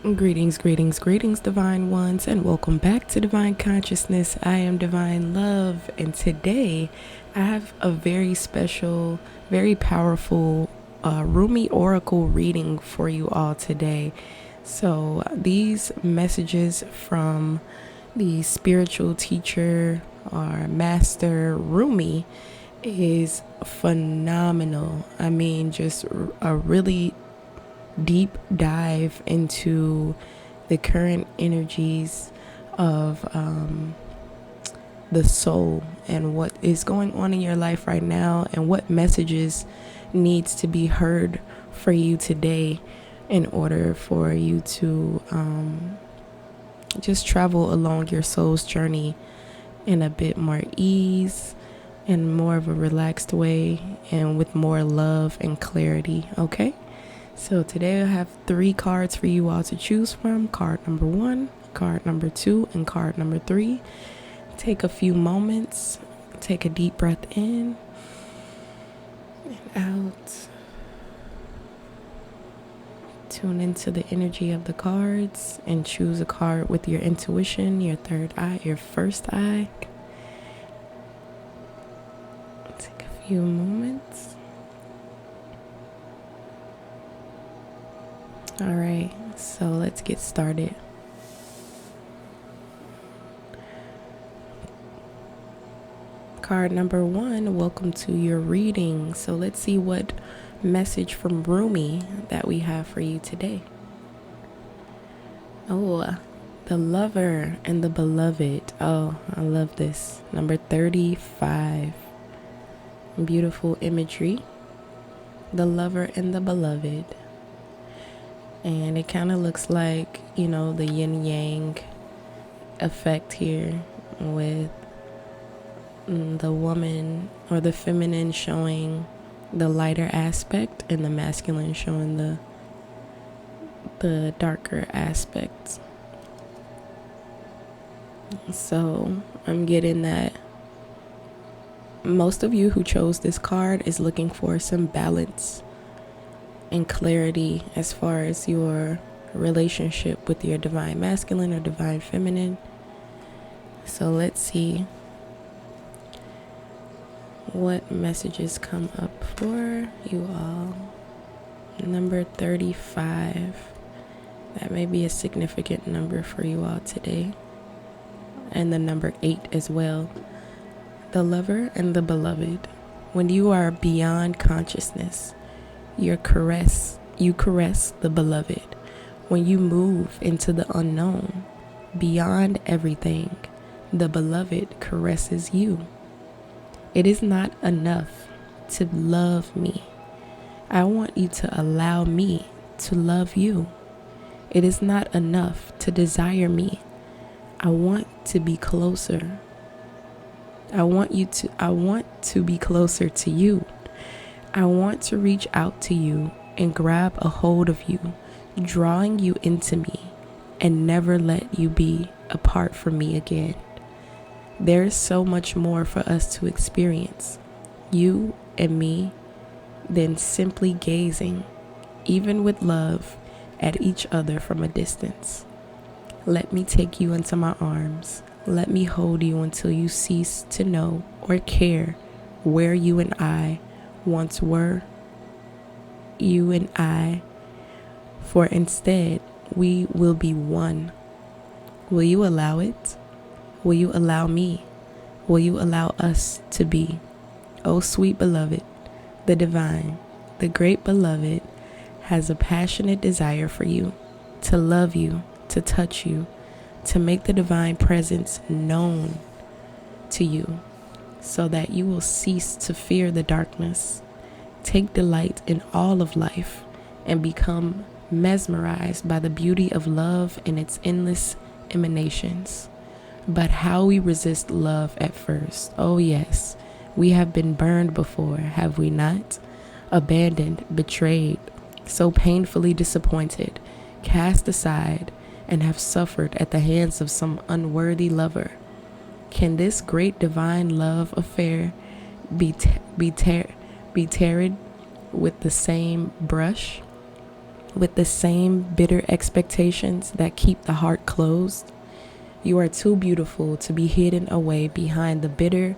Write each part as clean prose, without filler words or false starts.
Greetings, divine ones, and welcome back to Divine Consciousness. I am Divine Love, and today I have a very special, very powerful Rumi Oracle reading for you all today. So, these messages from the spiritual teacher or master Rumi is phenomenal. I mean, just a really deep dive into the current energies of the soul and what is going on in your life right now and what messages needs to be heard for you today in order for you to just travel along your soul's journey in a bit more ease and more of a relaxed way and with more love and clarity. Okay, so today I have 3 cards for you all to choose from. Card number 1, card number 2, and card number 3. Take a few moments, take a deep breath in and out. Tune into the energy of the cards and choose a card with your intuition, your third eye, your first eye. Take a few moments. All right, so let's get started. Card number 1, welcome to your reading. So let's see what message from Rumi that we have for you today. Oh, the lover and the beloved. Oh, I love this. Number 35. Beautiful imagery. The lover and the beloved. And it kind of looks like, the yin yang effect here with the woman or the feminine showing the lighter aspect and the masculine showing the darker aspects. So I'm getting that most of you who chose this card is looking for some balance and clarity as far as your relationship with your divine masculine or divine feminine. So let's see what messages come up for you all. Number 35. That may be a significant number for you all today. And the number 8 as well. The lover and the beloved. When you are beyond consciousness, you caress the beloved. When you move into the unknown, beyond everything, the beloved caresses you. It is not enough to love me. I want you to allow me to love you. It is not enough to desire me. I want to be closer. I want to be closer to you. I want to reach out to you and grab a hold of you, drawing you into me and never let you be apart from me again. There is so much more for us to experience, you and me, than simply gazing, even with love, at each other from a distance. Let me take you into my arms. Let me hold you until you cease to know or care where you and I once were, you and I, for instead we will be one. Will you allow it? Will you allow me? Will you allow us to be? Oh, sweet beloved, the divine, the great beloved has a passionate desire for you, to love you, to touch you, to make the divine presence known to you, so that you will cease to fear the darkness, take delight in all of life, and become mesmerized by the beauty of love and its endless emanations. But how we resist love at first. Oh yes, we have been burned before, have we not? Abandoned, betrayed, so painfully disappointed, cast aside, and have suffered at the hands of some unworthy lover. Can this great divine love affair be tarred with the same brush? with the same bitter expectations that keep the heart closed? You are too beautiful to be hidden away behind a bitter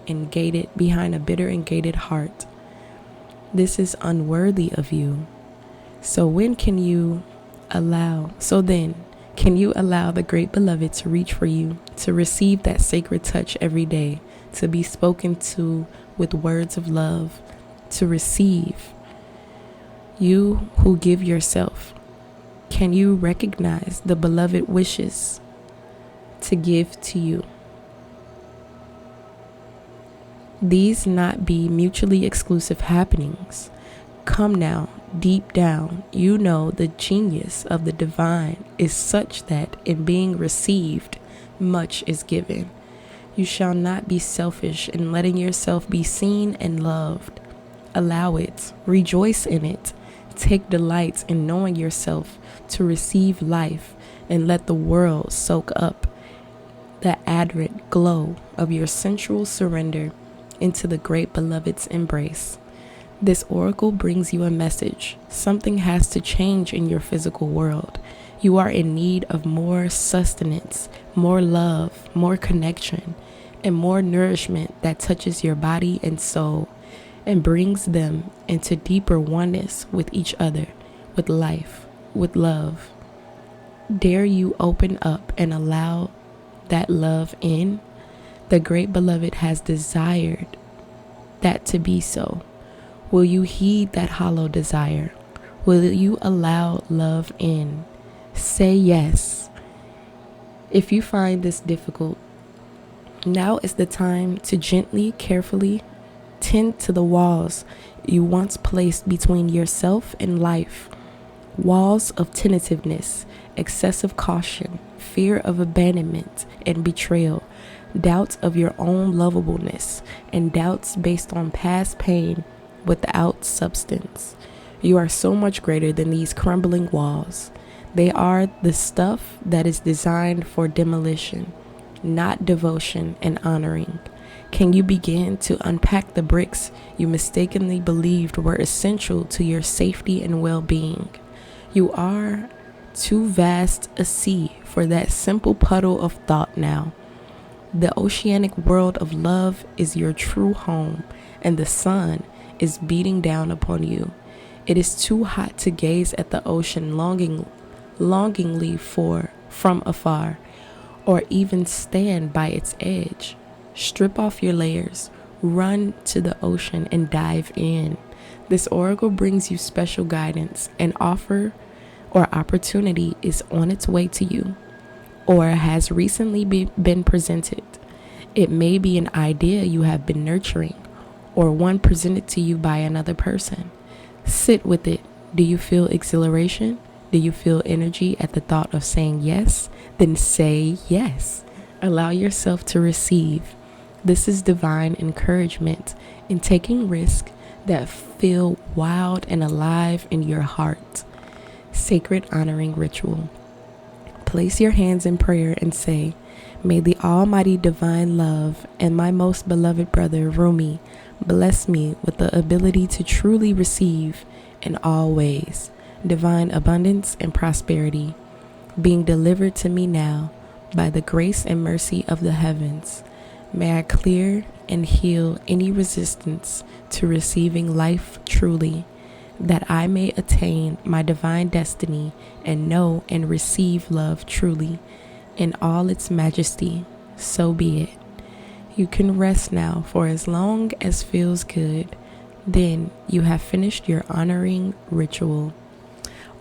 and gated heart. This is unworthy of you. So then, can you allow the great beloved to reach for you, to receive that sacred touch every day, to be spoken to with words of love, to receive? You who give yourself, can you recognize the beloved wishes to give to you? These not be mutually exclusive happenings. Come now, deep down, you know the genius of the divine is such that in being received, much is given. You shall not be selfish in letting yourself be seen and loved. Allow it, rejoice in it, take delight in knowing yourself to receive life, and let the world soak up the adorant glow of your sensual surrender into the great beloved's embrace. This oracle brings you a message. Something has to change in your physical world. You are in need of more sustenance, more love, more connection, and more nourishment that touches your body and soul and brings them into deeper oneness with each other, with life, with love. Dare you open up and allow that love in? The great beloved has desired that to be so. Will you heed that hollow desire? Will you allow love in? Say yes. If you find this difficult, now is the time to gently, carefully tend to the walls you once placed between yourself and life. Walls of tentativeness, excessive caution, fear of abandonment and betrayal, doubts of your own lovableness, and doubts based on past pain without substance. You are so much greater than these crumbling walls. They are the stuff that is designed for demolition, not devotion and honoring. Can you begin to unpack the bricks you mistakenly believed were essential to your safety and well-being? You are too vast a sea for that simple puddle of thought now. The oceanic world of love is your true home, and the sun is beating down upon you. It is too hot to gaze at the ocean longingly from afar, or even stand by its edge. Strip off your layers, run to the ocean and dive in. This oracle brings you special guidance. An offer or opportunity is on its way to you, or has recently been presented. It may be an idea you have been nurturing, or one presented to you by another person. Sit with it. Do you feel exhilaration? Do you feel energy at the thought of saying yes? Then say yes. Allow yourself to receive. This is divine encouragement in taking risks that feel wild and alive in your heart. Sacred honoring ritual. Place your hands in prayer and say, may the almighty divine love and my most beloved brother Rumi bless me with the ability to truly receive in all ways divine abundance and prosperity being delivered to me now by the grace and mercy of the heavens. May I clear and heal any resistance to receiving life truly, that I may attain my divine destiny and know and receive love truly in all its majesty. So be it. You can rest now for as long as feels good. Then you have finished your honoring ritual.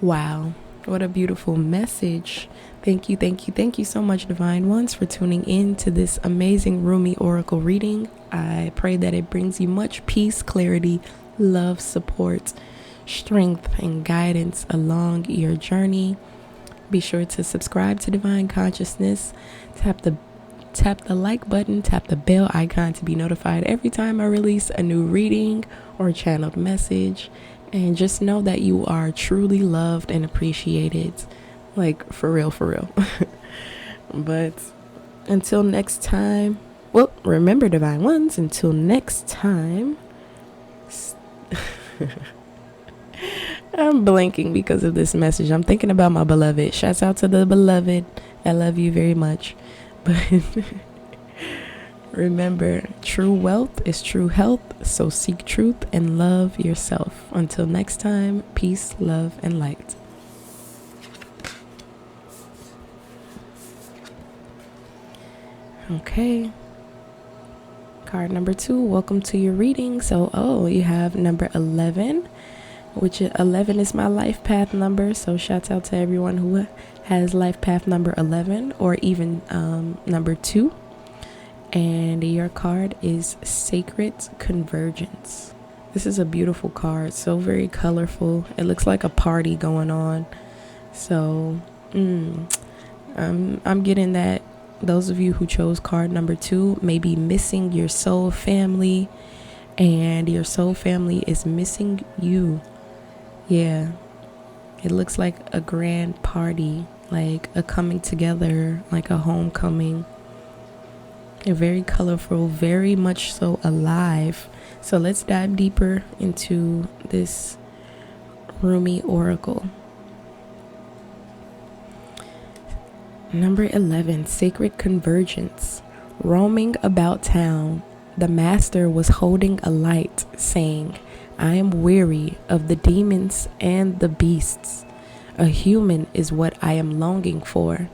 Wow, what a beautiful message. Thank you so much, Divine Ones, for tuning in to this amazing Rumi Oracle reading. I pray that it brings you much peace, clarity, love, support, strength, and guidance along your journey. Be sure to subscribe to Divine Consciousness. Tap the like button, tap the bell icon to be notified every time I release a new reading or channeled message. And just know that you are truly loved and appreciated. Like, for real. But until next time, well, remember, Divine Ones, until next time, I'm blanking because of this message. I'm thinking about my beloved. Shouts out to the beloved. I love you very much. But remember, true wealth is true health. So seek truth and love yourself. Until next time, peace, love, and light. Okay. Card number 2, welcome to your reading. So, you have number 11, which 11 is my life path number. So shouts out to everyone who has life path number 11 or even number 2. And your card is Sacred Convergence. This is a beautiful card, so very colorful. It looks like a party going on. So I'm getting that those of you who chose card number 2 may be missing your soul family, and your soul family is missing you. Yeah, it looks like a grand party, like a coming together, like a homecoming. A very colorful, very much so alive. So let's dive deeper into this Rumi Oracle. Number 11, Sacred Convergence. Roaming about town, the master was holding a light, saying, I am weary of the demons and the beasts. A human is what I am longing for.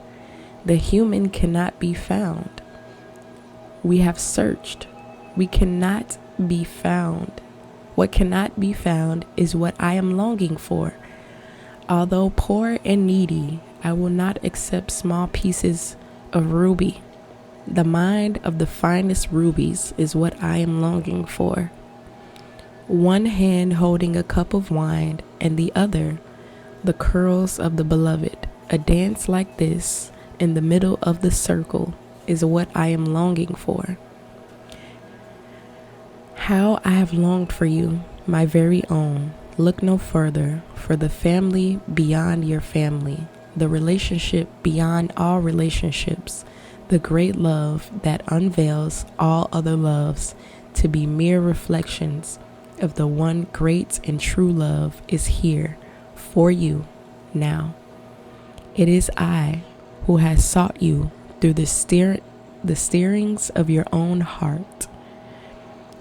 The human cannot be found. We have searched. We cannot be found. What cannot be found is what I am longing for. Although poor and needy, I will not accept small pieces of ruby. The mind of the finest rubies is what I am longing for. One hand holding a cup of wine and the other the curls of the beloved. A dance like this in the middle of the circle is what I am longing for. How I have longed for you, my very own. Look no further, for the family beyond your family, the relationship beyond all relationships, the great love that unveils all other loves to be mere reflections of the one great and true love is here for you now. It is I who has sought you through the steerings of your own heart.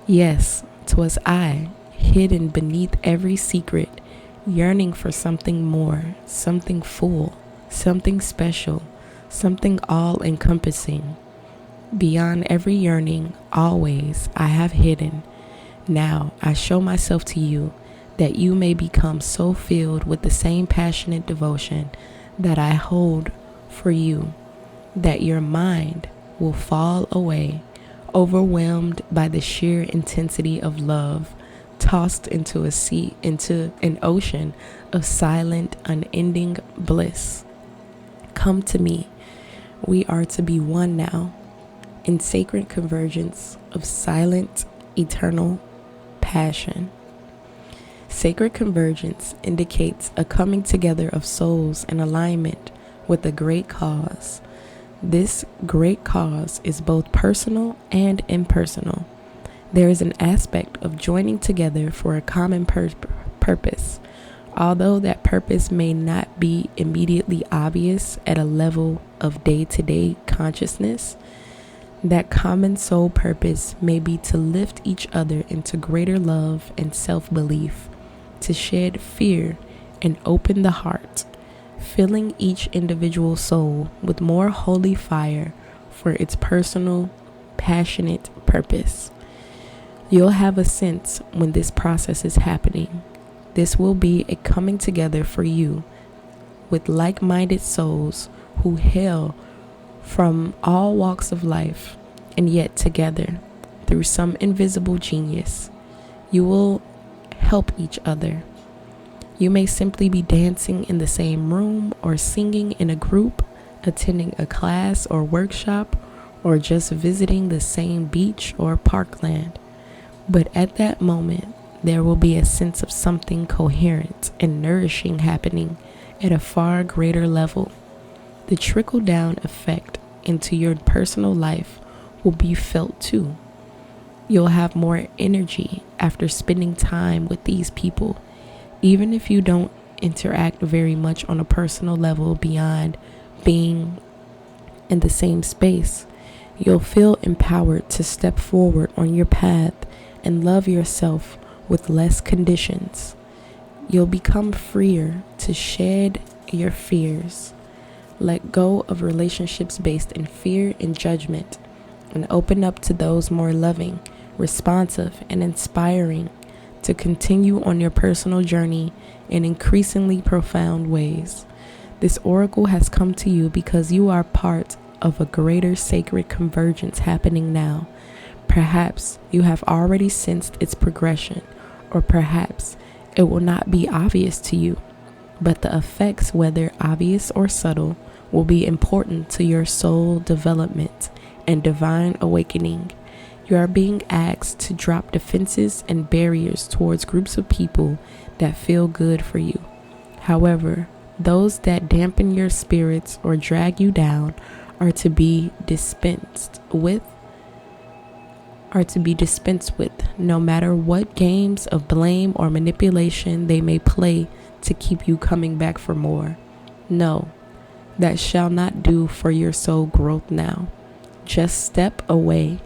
Yes, 'twas I, hidden beneath every secret, yearning for something more, something full, something special, something all-encompassing. Beyond every yearning, always I have hidden. Now I show myself to you, that you may become so filled with the same passionate devotion that I hold for you, that your mind will fall away, overwhelmed by the sheer intensity of love, tossed into an ocean of silent, unending bliss. Come to me. We are to be one now, in sacred convergence of silent, eternal passion. Sacred convergence indicates a coming together of souls in alignment with a great cause. This great cause is both personal and impersonal. There is an aspect of joining together for a common purpose, although that purpose may not be immediately obvious at a level of day-to-day consciousness. That common soul purpose may be to lift each other into greater love and self-belief, to shed fear and open the heart, filling each individual soul with more holy fire for its personal, passionate purpose. You'll have a sense when this process is happening. This will be a coming together for you with like-minded souls who hail from all walks of life, and yet together, through some invisible genius, you will help each other. You may simply be dancing in the same room, or singing in a group, attending a class or workshop, or just visiting the same beach or parkland. But at that moment, there will be a sense of something coherent and nourishing happening at a far greater level. The trickle-down effect into your personal life will be felt too. You'll have more energy after spending time with these people, Even if you don't interact very much on a personal level beyond being in the same space, you'll feel empowered to step forward on your path and love yourself with less conditions. You'll become freer to shed your fears, let go of relationships based in fear and judgment, and open up to those more loving, responsive, and inspiring to continue on your personal journey in increasingly profound ways. This oracle has come to you because you are part of a greater sacred convergence happening now. Perhaps you have already sensed its progression, or perhaps it will not be obvious to you, but the effects, whether obvious or subtle, will be important to your soul development and divine awakening. You are being asked to drop defenses and barriers towards groups of people that feel good for you. However, those that dampen your spirits or drag you down are to be dispensed with, no matter what games of blame or manipulation they may play to keep you coming back for more. No, that shall not do for your soul growth now. Just step away.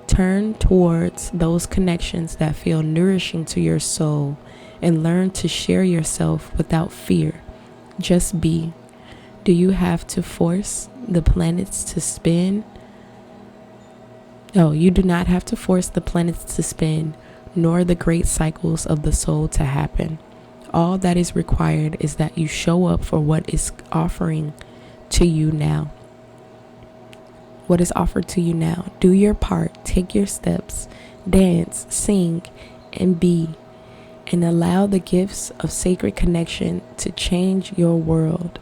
Turn towards those connections that feel nourishing to your soul and learn to share yourself without fear. Just be. Do you have to force the planets to spin? No, you do not have to force the planets to spin, nor the great cycles of the soul to happen. All that is required is that you show up for what is offering to you now. What is offered to you now. Do your part, take your steps, dance, sing, and be, and allow the gifts of sacred connection to change your world.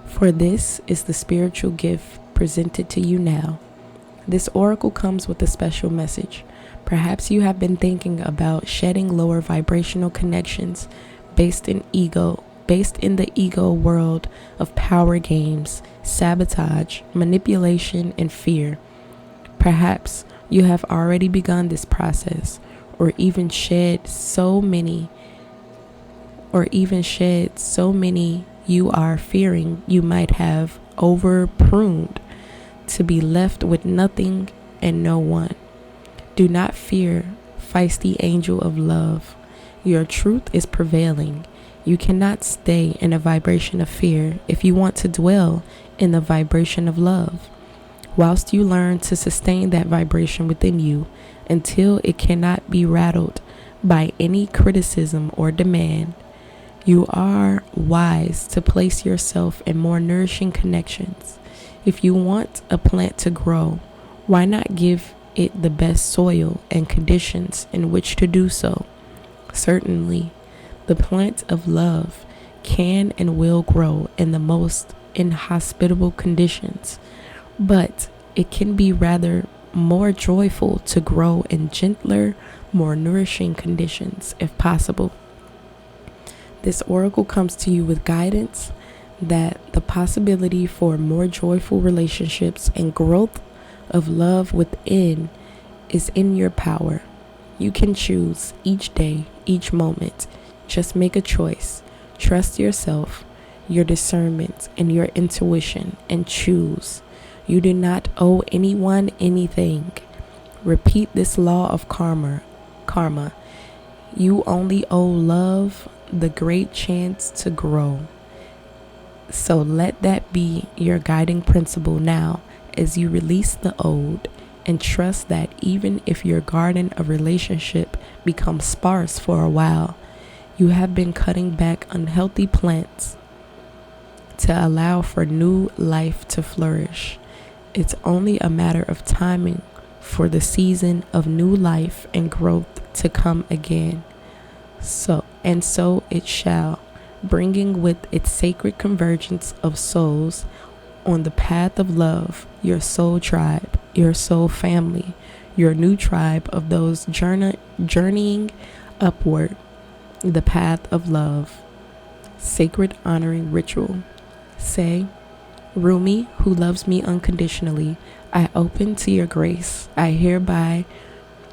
For this is the spiritual gift presented to you now. This oracle comes with a special message. Perhaps you have been thinking about shedding lower vibrational connections based in the ego world of power games, sabotage, manipulation, and fear. Perhaps you have already begun this process, or even shed so many you are fearing you might have over pruned to be left with nothing and no one. Do not fear, feisty angel of love. Your truth is prevailing. You cannot stay in a vibration of fear if you want to dwell in the vibration of love. Whilst you learn to sustain that vibration within you until it cannot be rattled by any criticism or demand, you are wise to place yourself in more nourishing connections. If you want a plant to grow, why not give it the best soil and conditions in which to do so? Certainly, the plant of love can and will grow in the most inhospitable conditions, but it can be rather more joyful to grow in gentler, more nourishing conditions if possible. This oracle comes to you with guidance that the possibility for more joyful relationships and growth of love within is in your power. You can choose each day, each moment. Just make a choice. Trust yourself, your discernment, and your intuition, and choose. You do not owe anyone anything. Repeat this law of karma. You only owe love the great chance to grow. So let that be your guiding principle now as you release the old and trust that even if your garden of relationship becomes sparse for a while, you have been cutting back unhealthy plants to allow for new life to flourish. It's only a matter of timing for the season of new life and growth to come again. So it shall, bringing with its sacred convergence of souls on the path of love, your soul tribe, your soul family, your new tribe of those journeying upward the path of love. Sacred honoring ritual. Say, Rumi, who loves me unconditionally, I open to your grace. I hereby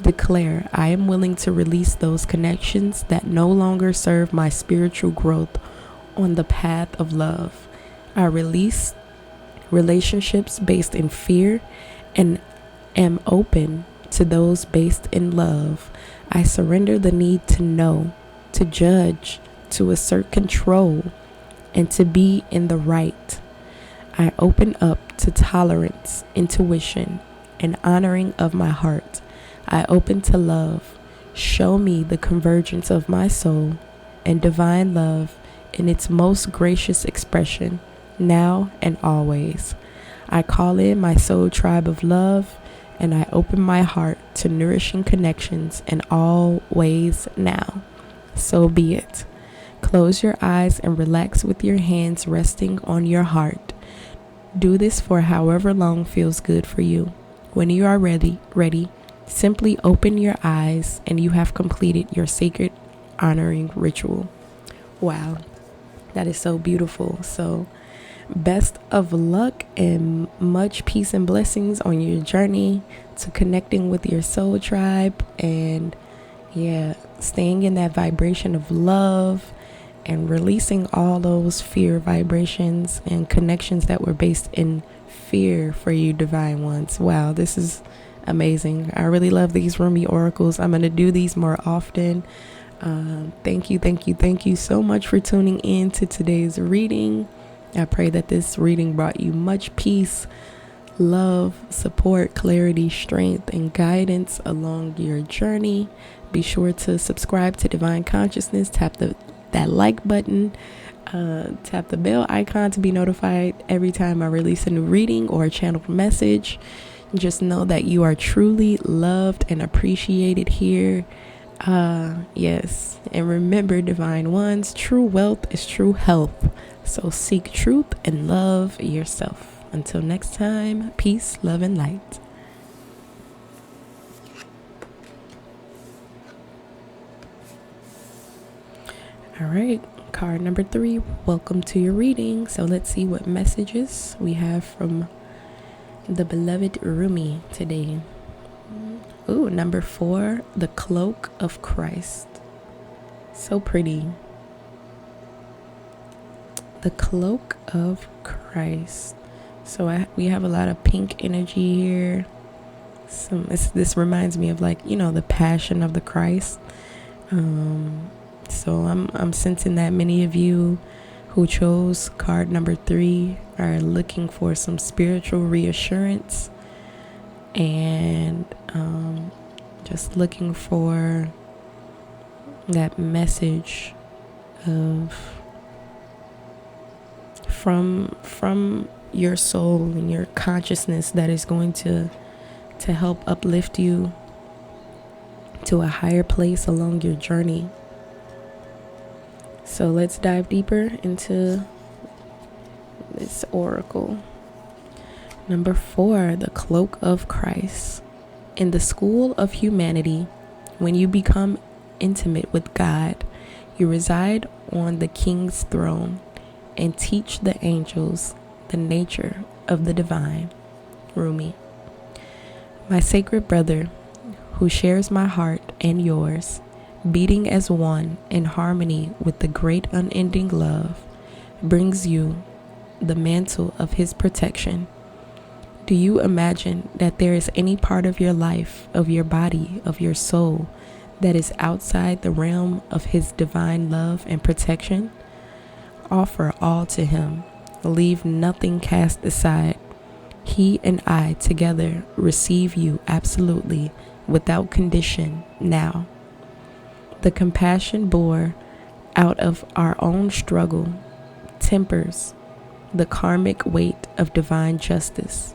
Declare, I am willing to release those connections that no longer serve my spiritual growth on the path of love. I release relationships based in fear and am open to those based in love. I surrender the need to know, to judge, to assert control, and to be in the right. I open up to tolerance, intuition, and honoring of my heart. I open to love. Show me the convergence of my soul and divine love in its most gracious expression, now and always. I call in my soul tribe of love, and I open my heart to nourishing connections in all ways now. So be it. Close your eyes and relax with your hands resting on your heart. Do this for however long feels good for you. When you are ready, simply open your eyes and you have completed your sacred honoring ritual. Wow, that is so beautiful. So best of luck and much peace and blessings on your journey to connecting with your soul tribe, and staying in that vibration of love and releasing all those fear vibrations and connections that were based in fear for you divine ones. Wow, this is amazing. I really love these Rumi oracles. I'm going to do these more often. Thank you so much for tuning in to today's reading. I pray that this reading brought you much peace, love, support, clarity, strength, and guidance along your journey. Be sure to subscribe to Divine Consciousness. Tap that like button. Tap the bell icon to be notified every time I release a new reading or a channeled message. Just know that you are truly loved and appreciated here. Yes. And remember, divine ones, true wealth is true health. So seek truth and love yourself. Until next time, peace, love, and light. All right, card number 3. Welcome to your reading. So let's see what messages we have from the beloved Rumi today. Ooh, number 4, the cloak of Christ. So pretty. The cloak of Christ. So we have a lot of pink energy here. This reminds me of, like, the passion of the Christ. So I'm sensing that many of you who chose card number 3 are looking for some spiritual reassurance and just looking for that message of from your soul and your consciousness that is going to help uplift you to a higher place along your journey. So let's dive deeper into this oracle. Number 4, the cloak of Christ. In the school of humanity, when you become intimate with God, you reside on the King's throne and teach the angels the nature of the divine. Rumi. My sacred brother, who shares my heart and yours, beating as one in harmony with the great unending love, brings you the mantle of his protection. Do you imagine that there is any part of your life, of your body, of your soul, that is outside the realm of his divine love and protection? Offer all to him. Leave nothing cast aside. He and I together receive you absolutely, without condition, now. The compassion born out of our own struggle tempers the karmic weight of divine justice.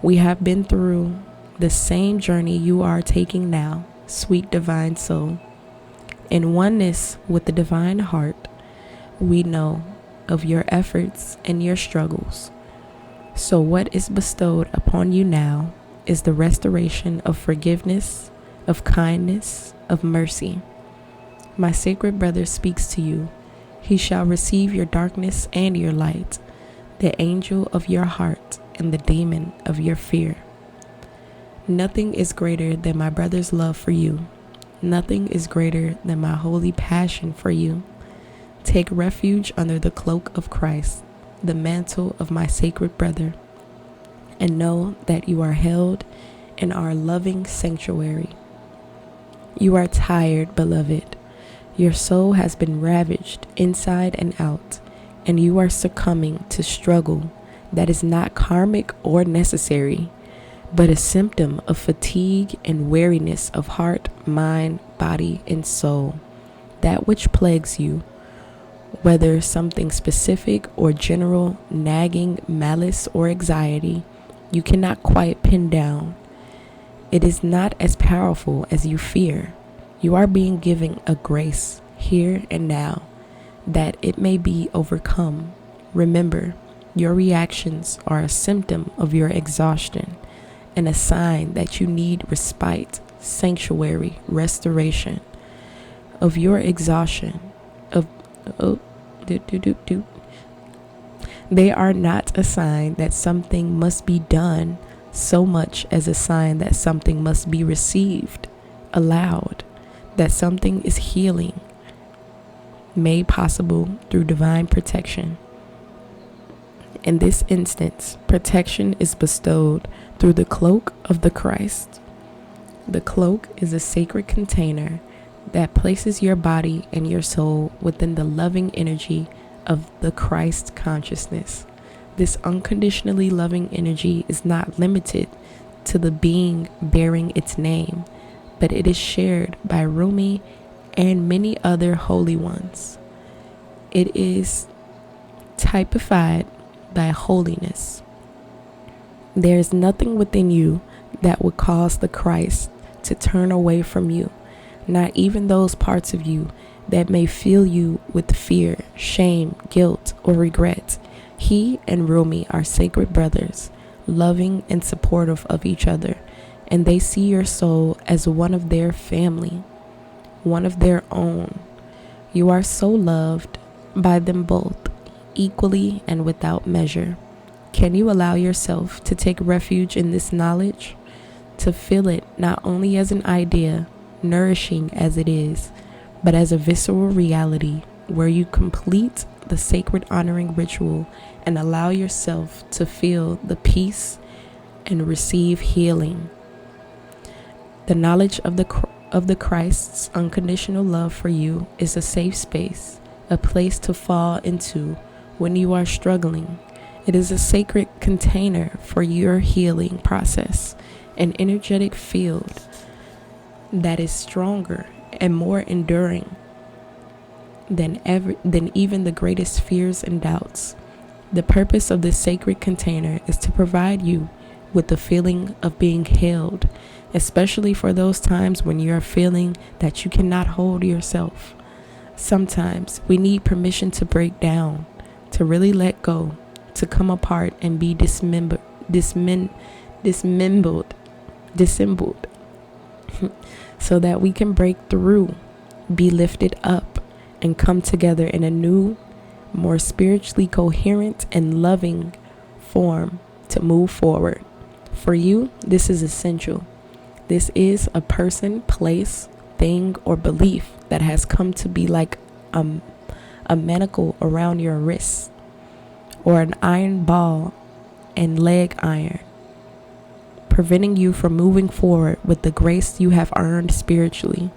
We have been through the same journey you are taking now, sweet divine soul. In oneness with the divine heart, we know of your efforts and your struggles. So what is bestowed upon you now is the restoration of forgiveness, of kindness, of mercy. My sacred brother speaks to you. He shall receive your darkness and your light, the angel of your heart and the demon of your fear. Nothing is greater than my brother's love for you. Nothing is greater than my holy passion for you. Take refuge under the cloak of Christ, the mantle of my sacred brother, and know that you are held in our loving sanctuary. You are tired, beloved. Your soul has been ravaged inside and out, and you are succumbing to struggle that is not karmic or necessary, but a symptom of fatigue and weariness of heart, mind, body, and soul. That which plagues you, whether something specific or general, nagging, malice, or anxiety, you cannot quite pin down. It is not as powerful as you fear. You are being given a grace here and now that it may be overcome. Remember, your reactions are a symptom of your exhaustion and a sign that you need respite, sanctuary, restoration of your exhaustion. They are not a sign that something must be done so much as a sign that something must be received, allowed, that something is healing, made possible through divine protection. In this instance, protection is bestowed through the cloak of the Christ. The cloak is a sacred container that places your body and your soul within the loving energy of the Christ consciousness. This unconditionally loving energy is not limited to the being bearing its name, but it is shared by Rumi and many other holy ones. It is typified by holiness. There is nothing within you that would cause the Christ to turn away from you, not even those parts of you that may fill you with fear, shame, guilt, or regret. He and Rumi are sacred brothers, loving and supportive of each other, and they see your soul as one of their family, one of their own. You are so loved by them both, equally and without measure. Can you allow yourself to take refuge in this knowledge, to feel it not only as an idea, nourishing as it is, but as a visceral reality where you complete the sacred honoring ritual and allow yourself to feel the peace and receive healing? The knowledge of the Christ's unconditional love for you is a safe space, a place to fall into when you are struggling. It is a sacred container for your healing process, an energetic field that is stronger and more enduring than even the greatest fears and doubts. The purpose of this sacred container is to provide you with the feeling of being held, especially for those times when you are feeling that you cannot hold yourself. Sometimes we need permission to break down, to really let go, to come apart and be dissembled, so that we can break through, be lifted up, and come together in a new, more spiritually coherent and loving form to move forward. For you, this is essential. This is a person, place, thing, or belief that has come to be like a manacle around your wrists, or an iron ball and leg iron, preventing you from moving forward with the grace you have earned spiritually.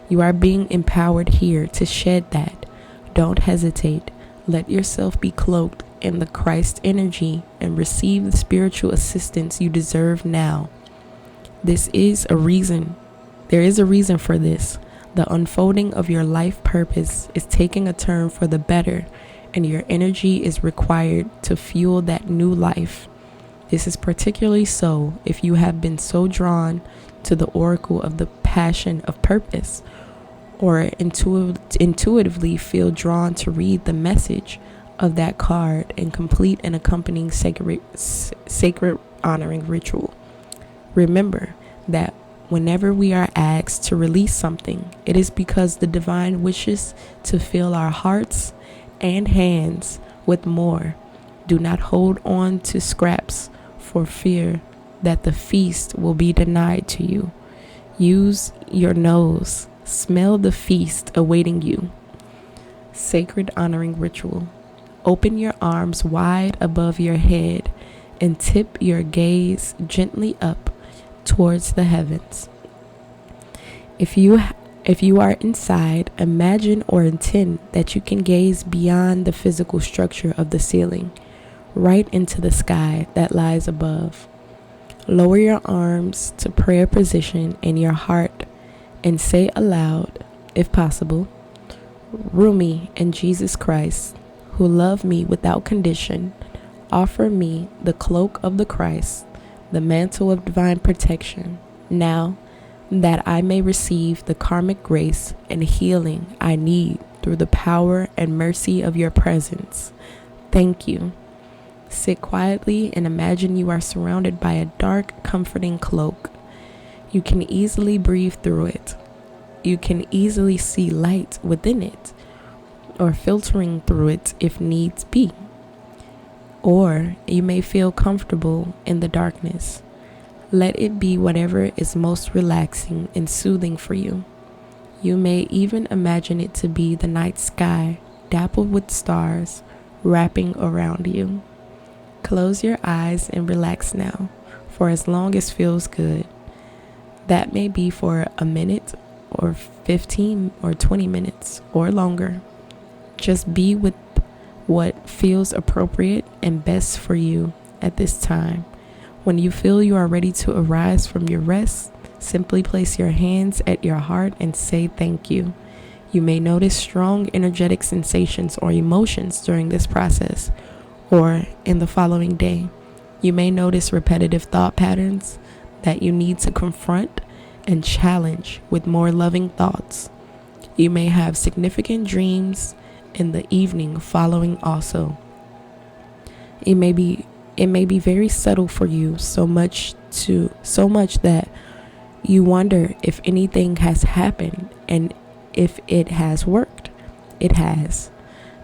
You are being empowered here to shed that. Don't hesitate. Let yourself be cloaked in the Christ energy and receive the spiritual assistance you deserve now. There is a reason for this. The unfolding of your life purpose is taking a turn for the better, and your energy is required to fuel that new life. This is particularly so if you have been so drawn to the oracle of the passion of purpose, or intuitively feel drawn to read the message of that card and complete an accompanying sacred honoring ritual. Remember that whenever we are asked to release something, it is because the divine wishes to fill our hearts and hands with more. Do not hold on to scraps for fear that the feast will be denied to you. Use your nose. Smell the feast awaiting you. Sacred honoring ritual. Open your arms wide above your head and tip your gaze gently up towards the heavens. If you are inside, imagine or intend that you can gaze beyond the physical structure of the ceiling, right into the sky that lies above. Lower your arms to prayer position in your heart and say aloud, if possible, Rumi and Jesus Christ, who love me without condition, offer me the cloak of the Christ, the mantle of divine protection, now that I may receive the karmic grace and healing I need through the power and mercy of your presence. Thank you. Sit quietly and imagine you are surrounded by a dark, comforting cloak. You can easily breathe through it. You can easily see light within it, or filtering through it if needs be. Or you may feel comfortable in the darkness. Let it be whatever is most relaxing and soothing for you. You may even imagine it to be the night sky, dappled with stars, wrapping around you. Close your eyes and relax now, for as long as feels good. That may be for a minute, or 15 or 20 minutes, or longer. Just be with what feels appropriate and best for you at this time. When you feel you are ready to arise from your rest, simply place your hands at your heart and say thank you. You may notice strong energetic sensations or emotions during this process, or in the following day. You may notice repetitive thought patterns that you need to confront and challenge with more loving thoughts. You may have significant dreams in the evening following also. It may be very subtle for you, so much that you wonder if anything has happened and if it has worked. It has.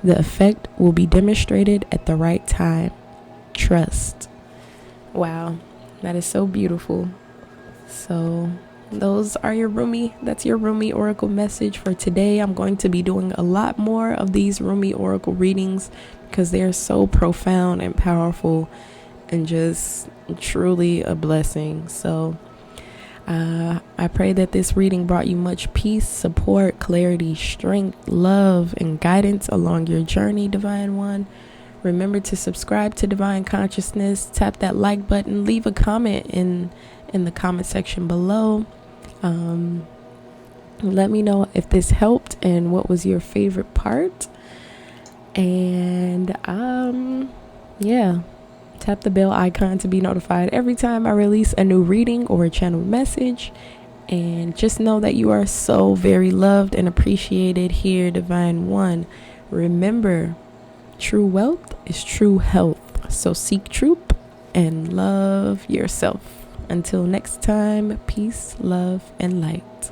The effect will be demonstrated at the right time. Trust. Wow, that is so beautiful. So that's your Rumi Oracle message for today. I'm going to be doing a lot more of these Rumi Oracle readings because they are so profound and powerful and just truly a blessing. So I pray that this reading brought you much peace, support, clarity, strength, love, and guidance along your journey, Divine One. Remember to subscribe to Divine Consciousness, tap that like button, leave a comment in the comment section below. Let me know if this helped and what was your favorite part. And tap the bell icon to be notified every time I release a new reading or a channel message. And just know that you are so very loved and appreciated here, Divine One. Remember, true wealth is true health. So seek truth and love yourself. Until next time, peace, love, and light.